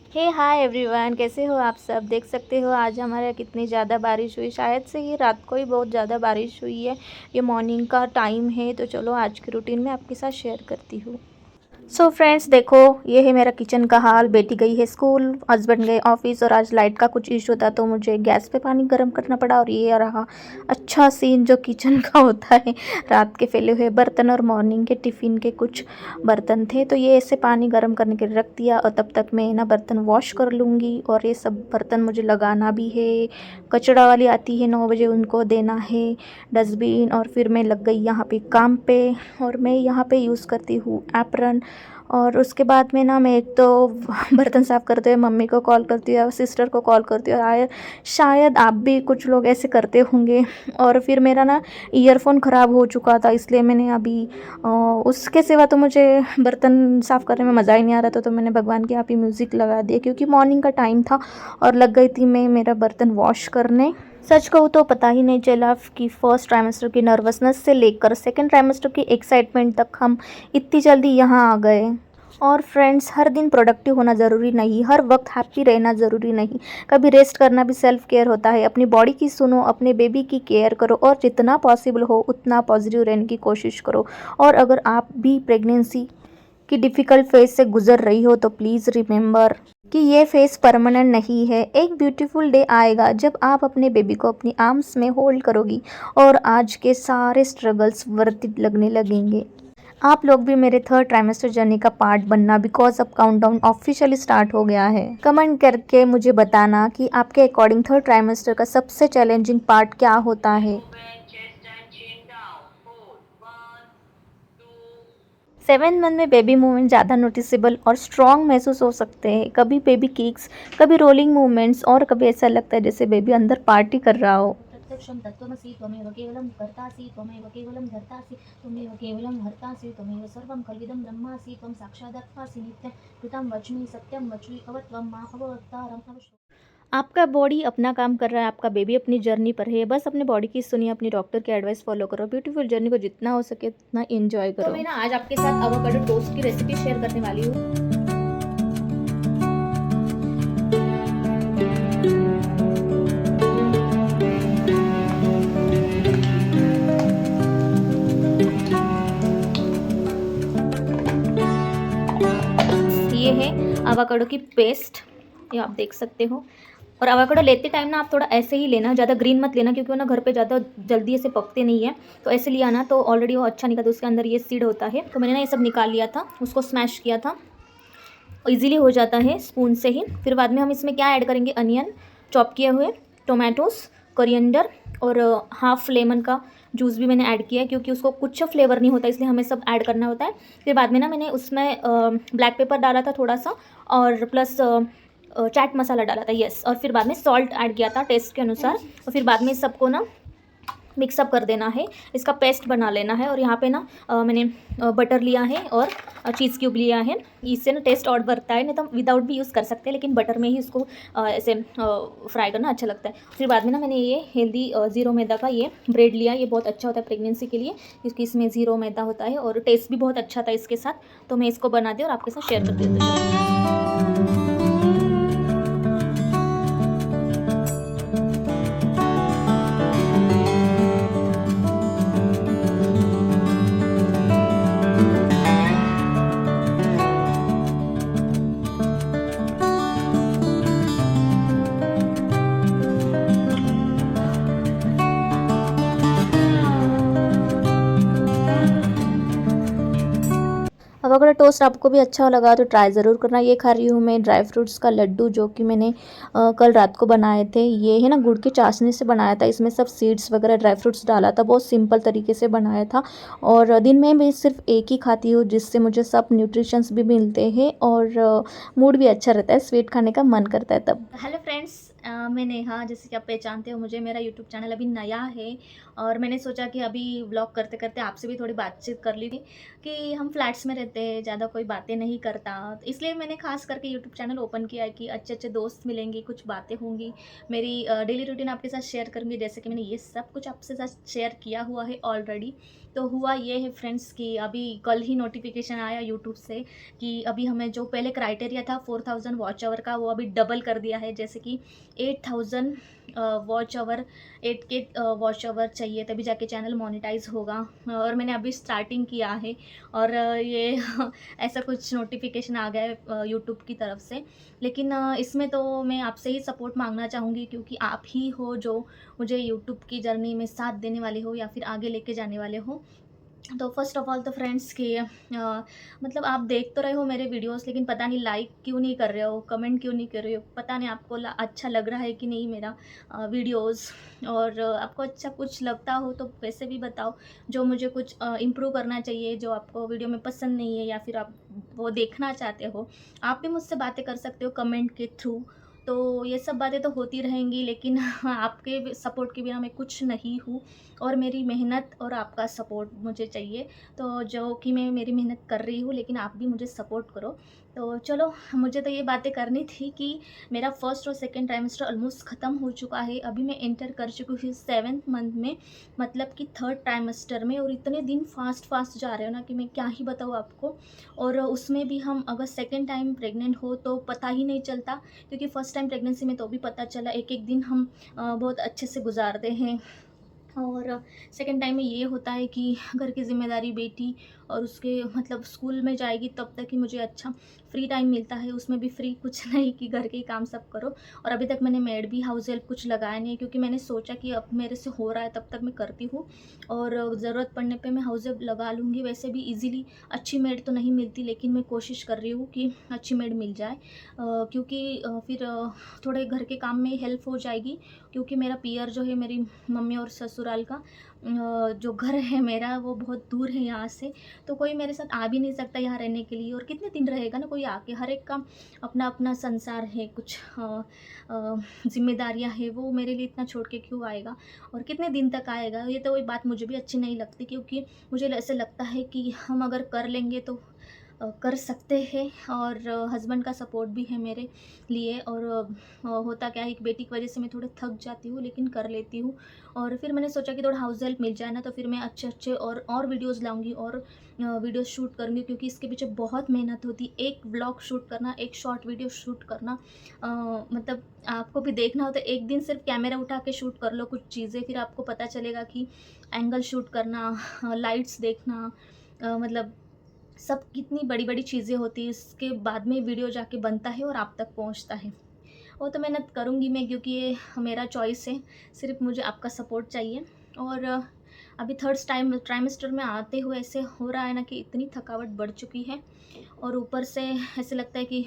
हे hi everyone, कैसे हो आप सब। देख सकते हो आज हमारे यहाँ कितनी ज़्यादा बारिश हुई। शायद से ये रात को ही बहुत ज़्यादा बारिश हुई है। ये मॉर्निंग का टाइम है, तो चलो आज की रूटीन में आपके साथ शेयर करती हूँ। सो फ्रेंड्स देखो, ये है मेरा किचन का हाल। बेटी गई है स्कूल, हस्बैंड गए ऑफिस और आज लाइट का कुछ इशू था तो मुझे गैस पे पानी गर्म करना पड़ा। और ये रहा अच्छा सीन जो किचन का होता है। रात के फैले हुए बर्तन और मॉर्निंग के टिफ़िन के कुछ बर्तन थे, तो ये ऐसे पानी गर्म करने के लिए रख दिया। और तब तक मैं ना बर्तन वॉश कर लूँगी। और ये सब बर्तन मुझे लगाना भी है। कचड़ा वाली आती है 9 बजे, उनको देना है डस्टबिन। और फिर मैं लग गई यहाँ पे काम पे। और मैं यहाँ पे यूज़ करती हूँ एप्रन। और उसके बाद में ना मैं एक तो बर्तन साफ़ करते हुए मम्मी को कॉल करती हूँ, सिस्टर को कॉल करती हूँ। शायद आप भी कुछ लोग ऐसे करते होंगे। और फिर मेरा ना ईयरफोन ख़राब हो चुका था, इसलिए मैंने अभी उसके सिवा तो मुझे बर्तन साफ़ करने में मज़ा ही नहीं आ रहा था। तो मैंने भगवान के यहाँ पे म्यूज़िक लगा दिया, क्योंकि मॉर्निंग का टाइम था और लग गई थी मैं मेरा बर्तन वॉश करने। सच कहूँ तो पता ही नहीं चला कि फर्स्ट ट्राइमेस्टर की नर्वसनेस से लेकर सेकंड ट्राइमेस्टर की एक्साइटमेंट तक हम इतनी जल्दी यहाँ आ गए। और फ्रेंड्स, हर दिन प्रोडक्टिव होना ज़रूरी नहीं, हर वक्त हैप्पी रहना ज़रूरी नहीं। कभी रेस्ट करना भी सेल्फ केयर होता है। अपनी बॉडी की सुनो, अपने बेबी की केयर करो और जितना पॉसिबल हो उतना पॉजिटिव रहने की कोशिश करो। और अगर आप भी प्रेगनेंसी की डिफ़िकल्ट फेज़ से गुज़र रही हो तो प्लीज़ रिमेंबर कि ये फेज़ परमानेंट नहीं है। एक ब्यूटीफुल डे आएगा जब आप अपने बेबी को अपनी आर्म्स में होल्ड करोगी और आज के सारे स्ट्रगल्स वर्थ इट लगने लगेंगे। आप लोग भी मेरे थर्ड ट्राइमेस्टर जर्नी का पार्ट बनना, बिकॉज अब काउंटडाउन ऑफिशियली स्टार्ट हो गया है। कमेंट करके मुझे बताना कि आपके अकॉर्डिंग थर्ड ट्राइमेस्टर का सबसे चैलेंजिंग पार्ट क्या होता है। 7 मंथ में बेबी मूवमेंट ज़्यादा नोटिसेबल और स्ट्रॉन्ग महसूस हो सकते हैं। कभी बेबी किक्स, कभी रोलिंग मूवमेंट्स और कभी ऐसा लगता है जैसे बेबी अंदर पार्टी कर रहा हो। प्रत्यक्षं तत्त्वमसि त्वमेव केवलं कर्तासि त्वमेव केवलं धर्तासि त्वमेव केवलं हर्तासि त्वमेव सर्वं खल्विदं ब्रह्मासि त्वं साक्षादात्मासि नित्यं कृतं वच्मि सत्यं वच्मि अवत्वं मा अवतारम् अवश्य। आपका बॉडी अपना काम कर रहा है, आपका बेबी अपनी जर्नी पर है। बस अपने बॉडी की सुनिए, अपनी डॉक्टर की एडवाइस फॉलो करो। ब्यूटीफुल जर्नी को जितना हो सके उतना एंजॉय करो। तो मैं ना आज आपके साथ एवोकाडो टोस्ट की रेसिपी शेयर करने वाली हूँ। ये है एवोकाडो की पेस्ट, ये आप देख सकते हो। और एवोकाडो लेते टाइम ना आप थोड़ा ऐसे ही लेना, ज़्यादा ग्रीन मत लेना, क्योंकि वो ना घर पे ज़्यादा जल्दी ऐसे पकते नहीं है। तो ऐसे लिया ना तो ऑलरेडी वो अच्छा निकलता है, उसके अंदर ये सीड होता है। तो मैंने ना ये सब निकाल लिया था, उसको स्मैश किया था। इजीली हो जाता है स्पून से ही। फिर बाद में हम इसमें क्या ऐड करेंगे, अनियन चॉप किए हुए, टोमेटोस, कोरिएंडर और हाफ लेमन का जूस भी मैंने ऐड किया है, क्योंकि उसको कुछ फ्लेवर नहीं होता इसलिए हमें सब ऐड करना होता है। फिर बाद में ना मैंने उसमें ब्लैक पेपर डाला था थोड़ा सा, और प्लस चाट मसाला डाला था, यस। और फिर बाद में सॉल्ट ऐड किया था टेस्ट के अनुसार। और फिर बाद में सबको ना मिक्सअप कर देना है, इसका पेस्ट बना लेना है। और यहाँ पे ना मैंने बटर लिया है और चीज़ क्यूब लिया है। इससे ना टेस्ट और बढ़ता है, नहीं तो विदाउट भी यूज़ कर सकते हैं, लेकिन बटर में ही इसको ऐसे फ्राई करना अच्छा लगता है। फिर बाद में ना मैंने ये हेल्दी ज़ीरो मैदा का ये ब्रेड लिया। ये बहुत अच्छा होता है प्रेगनेंसी के लिए, क्योंकि इसमें ज़ीरो मैदा होता है और टेस्ट भी बहुत अच्छा था इसके साथ। तो मैं इसको बनाती हूँ और आपके साथ शेयर करती हूँ। अब अगर टोस्ट आपको भी अच्छा लगा तो ट्राई ज़रूर करना। ये खा रही हूँ मैं ड्राई फ्रूट्स का लड्डू, जो कि मैंने कल रात को बनाए थे। ये है ना गुड़ की चाशनी से बनाया था, इसमें सब सीड्स वगैरह ड्राई फ्रूट्स डाला था, बहुत सिंपल तरीके से बनाया था। और दिन में भी सिर्फ एक ही खाती हूँ, जिससे मुझे सब न्यूट्रिशंस भी मिलते हैं और मूड भी अच्छा रहता है, स्वीट खाने का मन करता है तब। हेलो फ्रेंड्स, मैं नेहा, जैसे कि आप पहचानते हो मुझे। मेरा यूट्यूब चैनल अभी नया है और मैंने सोचा कि अभी व्लॉग करते करते आपसे भी थोड़ी बातचीत कर ली थी कि हम फ्लैट्स में रहते हैं, ज़्यादा कोई बातें नहीं करता, तो इसलिए मैंने खास करके यूट्यूब चैनल ओपन किया है कि अच्छे अच्छे दोस्त मिलेंगे, कुछ बातें होंगी, मेरी डेली रूटीन आपके साथ शेयर करूँगी, जैसे कि मैंने ये सब कुछ आपके साथ शेयर किया हुआ है ऑलरेडी। तो हुआ ये है फ्रेंड्स कि अभी कल ही नोटिफिकेशन आया यूट्यूब से कि अभी हमें जो पहले क्राइटेरिया था 4000 वॉच आवर का, वो अभी डबल कर दिया है, जैसे कि 8000 watch our, 8K watch our चाहिए तभी जाके चैनल मोनेटाइज होगा। और मैंने अभी स्टार्टिंग किया है और ये ऐसा कुछ नोटिफिकेशन आ गया है यूट्यूब की तरफ से। लेकिन इसमें तो मैं आपसे ही सपोर्ट मांगना चाहूँगी, क्योंकि आप ही हो जो मुझे यूट्यूब की जर्नी में साथ देने वाले हो या फिर आगे लेके जाने वाले हो। तो फर्स्ट ऑफ ऑल तो फ्रेंड्स कि मतलब आप देख तो रहे हो मेरे वीडियोस, लेकिन पता नहीं लाइक क्यों नहीं कर रहे हो, कमेंट क्यों नहीं कर रहे हो, पता नहीं आपको अच्छा लग रहा है कि नहीं मेरा वीडियोस। और आपको अच्छा कुछ लगता हो तो वैसे भी बताओ, जो मुझे कुछ इम्प्रूव करना चाहिए, जो आपको वीडियो में पसंद नहीं है या फिर आप वो देखना चाहते हो, आप भी मुझसे बातें कर सकते हो कमेंट के थ्रू। तो ये सब बातें तो होती रहेंगी, लेकिन आपके सपोर्ट के बिना मैं कुछ नहीं हूँ, और मेरी मेहनत और आपका सपोर्ट मुझे चाहिए। तो जो कि मैं मेरी मेहनत कर रही हूँ, लेकिन आप भी मुझे सपोर्ट करो। तो चलो, मुझे तो ये बातें करनी थी कि मेरा फर्स्ट और सेकंड ट्राइमेस्टर ऑलमोस्ट ख़त्म हो चुका है। अभी मैं एंटर कर चुकी हूँ 7th मंथ में, मतलब कि थर्ड ट्राइमेस्टर में, और इतने दिन फास्ट फास्ट जा रहे हो ना कि मैं क्या ही बताऊँ आपको। और उसमें भी हम अगर सेकेंड टाइम प्रेग्नेंट हो तो पता ही नहीं चलता, क्योंकि फर्स्ट टाइम प्रेगनेंसी में तो भी पता चला, एक एक दिन हम बहुत अच्छे से गुजारते हैं। और सेकंड टाइम में ये होता है कि घर की ज़िम्मेदारी बेटी और उसके मतलब स्कूल में जाएगी तब तक ही मुझे अच्छा फ्री टाइम मिलता है, उसमें भी फ्री कुछ नहीं कि घर के ही काम सब करो। और अभी तक मैंने मेड भी हाउस हेल्प कुछ लगाया नहीं है, क्योंकि मैंने सोचा कि अब मेरे से हो रहा है तब तक मैं करती हूँ, और ज़रूरत पड़ने पे मैं हाउस हेल्प लगा लूँगी। वैसे भी इजीली अच्छी मेड तो नहीं मिलती, लेकिन मैं कोशिश कर रही हूँ कि अच्छी मेड मिल जाए, क्योंकि फिर थोड़े घर के काम में हेल्प हो जाएगी। क्योंकि मेरा पियर जो है, मेरी मम्मी और ससुराल का जो घर है मेरा, वो बहुत दूर है यहाँ से, तो कोई मेरे साथ आ भी नहीं सकता यहाँ रहने के लिए। और कितने दिन रहेगा ना कोई आके, हर एक का अपना अपना संसार है, कुछ जिम्मेदारियाँ है, वो मेरे लिए इतना छोड़ के क्यों आएगा और कितने दिन तक आएगा। ये तो वही बात मुझे भी अच्छी नहीं लगती, क्योंकि मुझे ऐसे लगता है कि हम अगर कर लेंगे तो कर सकते हैं, और हस्बैंड का सपोर्ट भी है मेरे लिए। और होता क्या है कि बेटी की वजह से मैं थोड़े थक जाती हूँ, लेकिन कर लेती हूँ। और फिर मैंने सोचा कि थोड़ा हाउस हेल्प मिल जाए ना, तो फिर मैं अच्छे अच्छे और वीडियोज़ लाऊंगी, और वीडियो शूट करूँगी, क्योंकि इसके पीछे बहुत मेहनत होती है। एक व्लॉग शूट करना, एक शॉर्ट वीडियो शूट करना, मतलब आपको भी देखना होता है। एक दिन सिर्फ कैमरा उठा के शूट कर लो कुछ चीज़ें, फिर आपको पता चलेगा कि एंगल शूट करना, लाइट्स देखना, मतलब सब कितनी बड़ी बड़ी चीज़ें होती हैं, इसके बाद में वीडियो जाके बनता है और आप तक पहुंचता है। वो तो मेहनत करूँगी मैं, क्योंकि ये मेरा चॉइस है, सिर्फ मुझे आपका सपोर्ट चाहिए। और अभी थर्ड ट्राइमेस्टर में आते हुए ऐसे हो रहा है ना कि इतनी थकावट बढ़ चुकी है, और ऊपर से ऐसे लगता है कि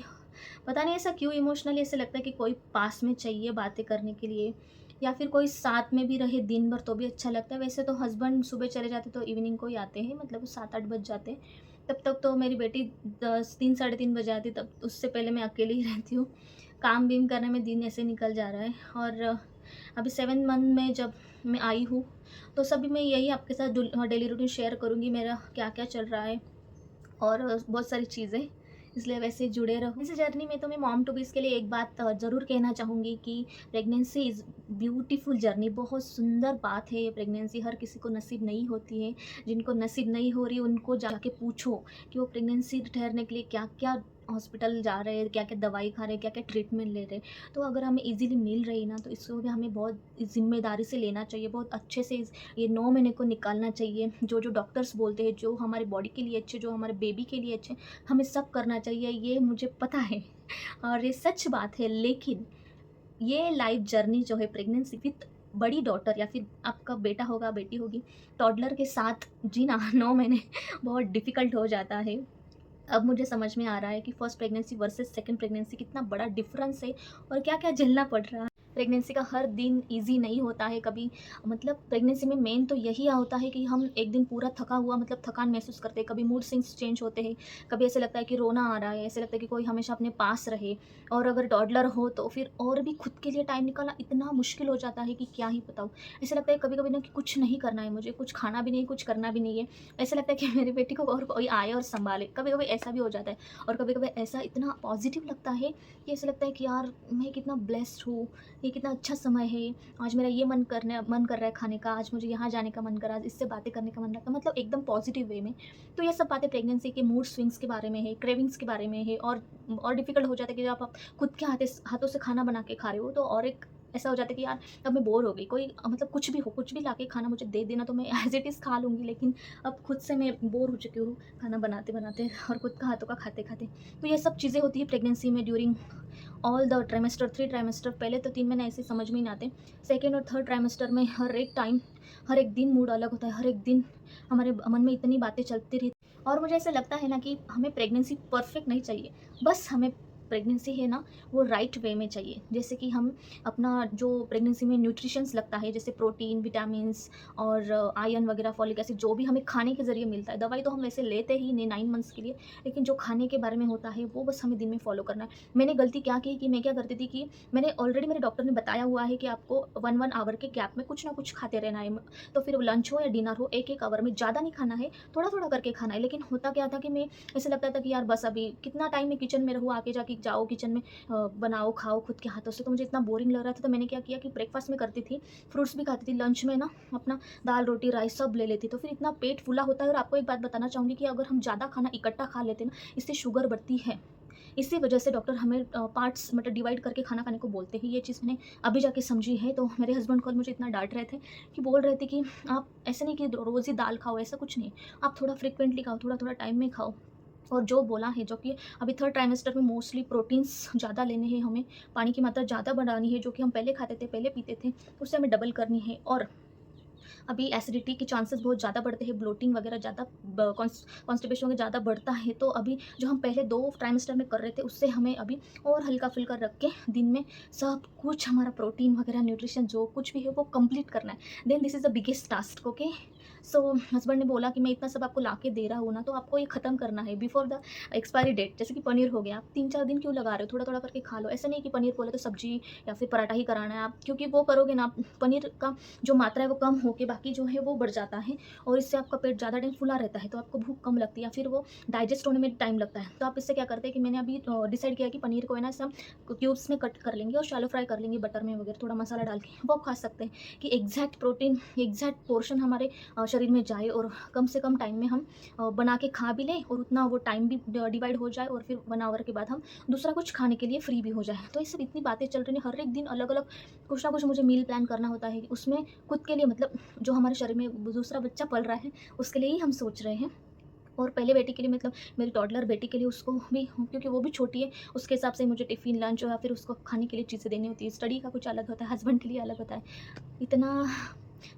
पता नहीं ऐसा क्यों, इमोशनली ऐसे लगता है कि कोई पास में चाहिए बातें करने के लिए, या फिर कोई साथ में भी रहे दिन भर तो भी अच्छा लगता है। वैसे तो हस्बैंड सुबह चले जाते तो इवनिंग को ही आते हैं, मतलब 7-8 बज जाते हैं, तब तक तो मेरी बेटी 3 साढ़े 3 बजे आती, तब उससे पहले मैं अकेले ही रहती हूँ। काम बीम करने में दिन ऐसे निकल जा रहा है। और अभी 7 मंथ में जब मैं आई हूँ, तो सभी मैं यही आपके साथ डेली रूटीन शेयर करूँगी, मेरा क्या क्या चल रहा है और बहुत सारी चीज़ें, इसलिए वैसे जुड़े रहो। इस जर्नी में तो मैं मॉम टू बीस के लिए एक बात ज़रूर कहना चाहूँगी कि प्रेगनेंसी इज़ ब्यूटीफुल जर्नी। बहुत सुंदर बात है ये प्रेगनेंसी, हर किसी को नसीब नहीं होती है। जिनको नसीब नहीं हो रही उनको जाके पूछो कि वो प्रेगनेंसी ठहरने के लिए क्या क्या हॉस्पिटल जा रहे हैं, क्या क्या दवाई खा रहे हैं, क्या क्या ट्रीटमेंट ले रहे हैं। तो अगर हमें इजीली मिल रही ना, तो इसको भी हमें बहुत ज़िम्मेदारी से लेना चाहिए, बहुत अच्छे से ये 9 महीने को निकालना चाहिए। जो जो डॉक्टर्स बोलते हैं, जो हमारे बॉडी के लिए अच्छे, जो हमारे बेबी के लिए अच्छे, हमें सब करना चाहिए, ये मुझे पता है और ये सच बात है। लेकिन ये लाइफ जर्नी जो है प्रेगनेंसी विथ बड़ी डॉटर, या फिर आपका बेटा होगा बेटी होगी, टॉडलर के साथ जीना 9 महीने बहुत डिफ़िकल्ट हो जाता है। अब मुझे समझ में आ रहा है कि first pregnancy versus second pregnancy कितना बड़ा डिफरेंस है, और क्या क्या झेलना पड़ रहा है। प्रेगनेंसी का हर दिन ईज़ी नहीं होता है कभी। मतलब प्रेगनेंसी में मेन तो यही होता है कि हम एक दिन पूरा थका हुआ, मतलब थकान महसूस करते हैं, कभी मूड स्विंग्स चेंज होते हैं, कभी ऐसे लगता है कि रोना आ रहा है, ऐसे लगता है कि कोई हमेशा अपने पास रहे। और अगर टॉडलर हो तो फिर और भी खुद के लिए टाइम निकालना इतना मुश्किल हो जाता है कि क्या ही बताऊँ। ऐसा लगता है कभी-कभी ना कि कुछ नहीं करना है मुझे, कुछ खाना भी नहीं, कुछ करना भी नहीं है। ऐसा लगता है कि मेरी बेटी को और कोई आए और सँभाले। कभी-कभी ऐसा भी हो जाता है और कभी-कभी ऐसा इतना पॉज़िटिव लगता है कि ऐसा लगता है कि यार मैं कितना ब्लेस्ड हूँ, ये कितना अच्छा समय है, आज मेरा ये मन कर रहा है खाने का, आज मुझे यहाँ जाने का मन करा, आज इससे बातें करने का मन रहा, मतलब एकदम पॉजिटिव वे में। तो ये सब बातें प्रेगनेंसी के मूड स्विंग्स के बारे में है, क्रेविंग्स के बारे में है। और डिफ़िकल्ट हो जाता है कि जब आप खुद के हाथों से खाना बना के खा रहे हो, तो और एक ऐसा हो जाता है कि यार अब मैं बोर हो गई, कोई मतलब कुछ भी हो, कुछ भी लाके खाना मुझे दे देना तो मैं एज़ इट इज़ खा लूँगी, लेकिन अब खुद से मैं बोर हो चुकी हूँ खाना बनाते-बनाते और खुद का हाथों का खाते-खाते। तो ये सब चीज़ें होती है प्रेगनेंसी में during all the trimester, 3 trimester. पहले तो 3 महीने ऐसे समझ में ही नहीं आते। सेकंड और थर्ड ट्राइमेस्टर में हर एक टाइम, हर एक दिन मूड अलग होता है, हर एक दिन हमारे मन में इतनी बातें चलती रहती। और मुझे ऐसा लगता है ना कि हमें प्रेगनेंसी परफेक्ट नहीं चाहिए, बस हमें प्रेगनेंसी है ना वो राइट वे में चाहिए। जैसे कि हम अपना जो प्रेगनेंसी में न्यूट्रिशंस लगता है, जैसे प्रोटीन, विटामिन्स और आयरन वगैरह, फॉलिक एसिड, जो भी हमें खाने के ज़रिए मिलता है। दवाई तो हम वैसे लेते ही नहीं 9 मंथ्स के लिए, लेकिन जो खाने के बारे में होता है वो बस हमें दिन में फॉलो करना है। मैंने गलती क्या की कि मैं क्या करती थी कि मैंने ऑलरेडी, मेरे डॉक्टर ने बताया हुआ है कि आपको 1-1 आवर के गैप में कुछ ना कुछ खाते रहना है। तो फिर लंच हो या डिनर हो, 1-1 आवर में, ज़्यादा नहीं खाना है, थोड़ा-थोड़ा करके खाना है। लेकिन होता क्या था कि मैं ऐसा लगता था कि यार बस अभी कितना टाइम मैं किचन में रहूँ, आके जाके जाओ किचन में, बनाओ, खाओ खुद के हाथों से, तो मुझे इतना बोरिंग लग रहा था। तो मैंने क्या किया कि ब्रेकफास्ट में करती थी, फ्रूट्स भी खाती थी, लंच में ना अपना दाल, रोटी, राइस सब ले लेती, तो फिर इतना पेट फूला होता है। और आपको एक बात बताना चाहूँगी कि अगर हम ज़्यादा खाना इकट्ठा खा लेते हैं ना, इससे शुगर बढ़ती है। इसी वजह से डॉक्टर हमें पार्ट्स मतलब डिवाइड करके खाना खाने को बोलते हैं। ये चीज़ मैंने अभी जाके समझी है। तो मेरे हस्बैंड कल मुझे इतना डाँट रहे थे कि बोल रहे थे कि आप ऐसे नहीं कि रोज़ ही दाल खाओ, ऐसा कुछ नहीं। आप थोड़ा फ्रीक्वेंटली खाओ, थोड़ा-थोड़ा टाइम में खाओ। और जो बोला है, जो कि अभी थर्ड ट्राइमेस्टर में मोस्टली प्रोटीन्स ज़्यादा लेने हैं हमें, पानी की मात्रा ज़्यादा बढ़ानी है, जो कि हम पहले खाते थे, पहले पीते थे, उससे हमें डबल करनी है। और अभी एसिडिटी के चांसेस बहुत ज़्यादा बढ़ते हैं, ब्लोटिंग वगैरह ज़्यादा, कॉन्स्टिपेशन वगैरह ज़्यादा बढ़ता है। तो अभी जो हम पहले 2 ट्राइमेस्टर में कर रहे थे, उससे हमें अभी और हल्का-फुल्का रख के दिन में सब कुछ हमारा प्रोटीन वगैरह, न्यूट्रिशन जो कुछ भी है वो कंप्लीट करना है। Then this is the biggest task, okay. So husband ने बोला कि मैं इतना सब आपको ला के दे रहा हूँ ना, तो आपको ये ख़त्म करना है बिफोर द एक्सपायरी डेट। जैसे कि पनीर हो गया, आप 3-4 दिन क्यों लगा रहे हो? थोड़ा-थोड़ा करके खा लो। ऐसा नहीं कि पनीर बोले तो सब्ज़ी या फिर पराठा ही कराना है आप, क्योंकि वो करोगे ना, पनीर का जो मात्रा है वो कम होके बाकी जो है वो बढ़ जाता है, और इससे आपका पेट ज़्यादा टाइम फुला रहता है, तो आपको भूख कम लगती है, या फिर वो डाइजेस्ट होने में टाइम लगता है। तो आप इससे क्या करते हैं कि मैंने अभी डिसाइड किया कि पनीर को है ना, ऐसा क्यूब्स में कट कर लेंगे और शैलो फ्राई कर लेंगे बटर में वगैरह, थोड़ा मसाला डाल के वो खा सकते हैं, कि एग्जैक्ट प्रोटीन, एग्जैक्ट पोर्शन हमारे शरीर में जाए, और कम से कम टाइम में हम बना के खा भी लें, और उतना वो टाइम भी डिवाइड हो जाए, और फिर 1 आवर के बाद हम दूसरा कुछ खाने के लिए फ्री भी हो जाए। तो ये सब इतनी बातें चल रही हैं, हर एक दिन अलग-अलग कुछ ना कुछ मुझे मील प्लान करना होता है, उसमें खुद के लिए, मतलब जो हमारे शरीर में दूसरा बच्चा पल रहा है, उसके लिए ही हम सोच रहे हैं। और पहले बेटी के लिए, मतलब मेरी टॉडलर बेटी के लिए, उसको भी, क्योंकि वो भी छोटी है, उसके हिसाब से मुझे टिफ़िन, लंच या फिर उसको खाने के लिए चीज़ें देनी होती है। स्टडी का कुछ अलग होता है, हस्बैंड के लिए अलग होता है। इतना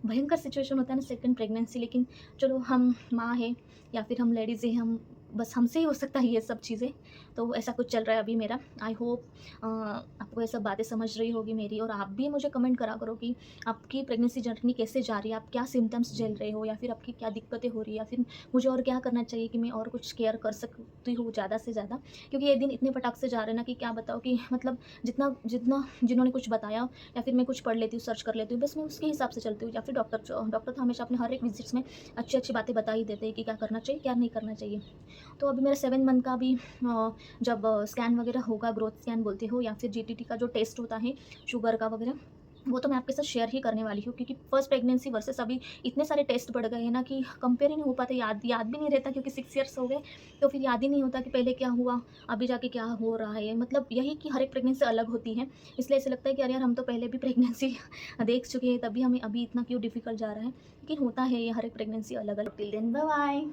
भयंकर सिचुएशन होता है ना सेकंड प्रेगनेंसी। लेकिन चलो, हम माँ हैं या फिर हम लेडीज़ हैं, हम बस हमसे ही हो सकता है ये सब चीज़ें। तो ऐसा कुछ चल रहा है अभी मेरा। आई होप आपको ये सब बातें समझ रही होगी मेरी, और आप भी मुझे कमेंट करा करो कि आपकी प्रेगनेंसी जर्नी कैसे जा रही है, आप क्या सिम्टम्स झेल रहे हो, या फिर आपकी क्या दिक्कतें हो रही है, या फिर मुझे और क्या करना चाहिए कि मैं और कुछ केयर कर सकती हूँ ज़्यादा से ज़्यादा। क्योंकि ये दिन इतने फटाक से जा रहे हैं ना कि क्या बताओ, कि मतलब जितना जितना जिन्होंने कुछ बताया, या फिर मैं कुछ पढ़ लेती हूँ, सर्च कर लेती हूँ, बस मैं उसके हिसाब से चलती हूँ। या फिर डॉक्टर तो हमेशा अपने हर एक विजिट्स में अच्छी-अच्छी बातें बता ही देते हैं कि क्या करना चाहिए, क्या नहीं करना चाहिए। तो अभी मेरा 7 मंथ का भी जब स्कैन वगैरह होगा, ग्रोथ स्कैन बोलते हो, या फिर जीटीटी का जो टेस्ट होता है शुगर का वगैरह, वो तो मैं आपके साथ शेयर ही करने वाली हूँ। क्योंकि फर्स्ट प्रेगनेंसी वर्सेस अभी इतने सारे टेस्ट बढ़ गए हैं ना कि कंपेयर ही नहीं हो पाते, याद भी नहीं रहता, क्योंकि 6 ईयर्स हो गए, तो फिर याद ही नहीं होता कि पहले क्या हुआ, अभी जाके क्या हो रहा है। मतलब यही कि हर एक प्रेगनेंसी अलग होती है, इसलिए ऐसा लगता है कि अरे यार, हम तो पहले भी प्रेगनेंसी देख चुके हैं, तभी हमें अभी इतना क्यों डिफिकल्ट जा रहा है। लेकिन होता है ये, हर एक प्रेगनेंसी अलग अलग। Till then bye bye.